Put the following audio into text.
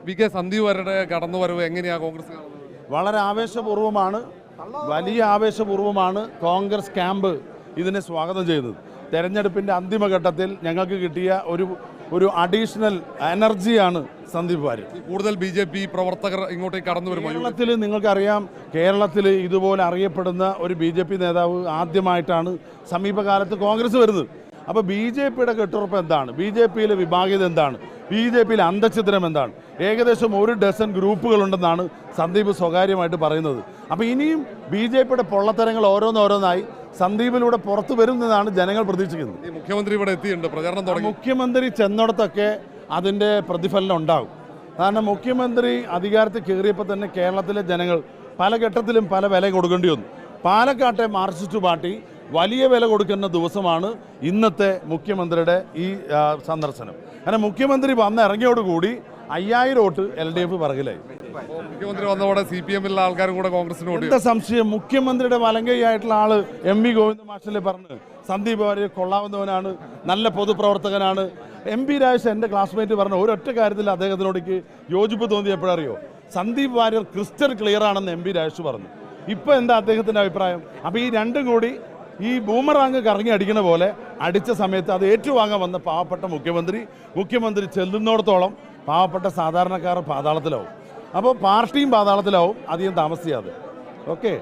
V K Sandeep വാര്യരുടെ കടന്നുവരവ് എങ്ങനെയാണ് കോൺഗ്രസ് കാണുന്നത്? വളരെ ആവേശപൂർവ്വമാണ്, വലിയ ആവേശപൂർവ്വമാണ് കോൺഗ്രസ് ക്യാമ്പ് ഇതിനെ സ്വാഗതം ചെയ്തത്. തെരഞ്ഞെടുപ്പിൻ്റെ അന്തിമഘട്ടത്തിൽ ഞങ്ങൾക്ക് കിട്ടിയ ഒരു അഡീഷണൽ എനർജിയാണ് സന്ദീപ് വാര്യർ. കൂടുതൽ BJP പ്രവർത്തകർ ഇങ്ങോട്ടേക്ക് കടന്നു വരുമോ? കേരളത്തിൽ നിങ്ങൾക്കറിയാം, കേരളത്തിൽ ഇതുപോലെ അറിയപ്പെടുന്ന ഒരു BJP നേതാവ് ആദ്യമായിട്ടാണ് സമീപകാലത്ത് കോൺഗ്രസ് വരുന്നത്. അപ്പോൾ BJPയുടെ കെട്ടുറപ്പ് എന്താണ്, BJPയിലെ വിഭാഗീയത എന്താണ്, BJPയിലെ അന്തഛിദ്രം എന്താണ്? ഏകദേശം 1 ഡസൻ ഗ്രൂപ്പുകളുണ്ടെന്നാണ് സന്ദീപ് സ്വകാര്യമായിട്ട് പറയുന്നത്. അപ്പോൾ ഇനിയും BJPയുടെ പൊള്ളത്തരങ്ങൾ ഓരോന്നോരോന്നായി സന്ദീപിലൂടെ പുറത്തു വരുന്നതാണ് ജനങ്ങൾ പ്രതീക്ഷിക്കുന്നത്. മുഖ്യമന്ത്രി ഇവിടെ എത്തിയിട്ടുണ്ട്, പ്രചാരണം തുടങ്ങി. മുഖ്യമന്ത്രി ചെന്നിടത്തൊക്കെ അതിൻ്റെ പ്രതിഫലനം ഉണ്ടാകും. കാരണം മുഖ്യമന്ത്രി അധികാരത്തിൽ കയറിയപ്പോൾ തന്നെ കേരളത്തിലെ ജനങ്ങൾ പല ഘട്ടത്തിലും പല വില കൊടുക്കേണ്ടി വന്നു. പാലക്കാട്ടെ മാർക്സിസ്റ്റ് പാർട്ടി വലിയ വില കൊടുക്കുന്ന ദിവസമാണ് ഇന്നത്തെ മുഖ്യമന്ത്രിയുടെ ഈ സന്ദർശനം. കാരണം മുഖ്യമന്ത്രി വന്ന് ഇറങ്ങിയോടുകൂടി 5000 വോട്ട് LDF പറകിലായി. മുഖ്യമന്ത്രി വന്നതോടെ CPM ആൾക്കാരും കൂടെ കോൺഗ്രസിന് എന്താ സംശയം? മുഖ്യമന്ത്രിയുടെ വലങ്കൈയായിട്ടുള്ള ആള് MV ഗോവിന്ദ മാഷിലെ പറഞ്ഞ് സന്ദീപ് വാര്യർ കൊള്ളാവുന്നവനാണ്, നല്ല പൊതുപ്രവർത്തകനാണ്. MP രാജേഷ് എൻ്റെ ക്ലാസ്മേറ്റ് പറഞ്ഞ ഒരൊറ്റ കാര്യത്തിൽ അദ്ദേഹത്തിനോടേക്ക് യോജിപ്പ് തോന്നിയപ്പോഴറിയോ, സന്ദീപ് വാര്യർ ക്രിസ്റ്റൽ ക്ലിയർ ആണെന്ന് MP രാജേഷ് പറഞ്ഞു. ഇപ്പം എന്താ അദ്ദേഹത്തിൻ്റെ അഭിപ്രായം? അപ്പോൾ ഈ രണ്ടും കൂടി ഈ ബൂമറാങ് കറങ്ങി അടിക്കണ പോലെ അടിച്ച സമയത്ത് അത് ഏറ്റുവാങ്ങാൻ വന്ന പാവപ്പെട്ട മുഖ്യമന്ത്രി ചെല്ലുന്നിടത്തോളം പാവപ്പെട്ട സാധാരണക്കാർ പാതാളത്തിലാവും. അപ്പോൾ പാർട്ടിയും പാതാളത്തിലാവും അധികം താമസിയാതെ. ഓക്കെ.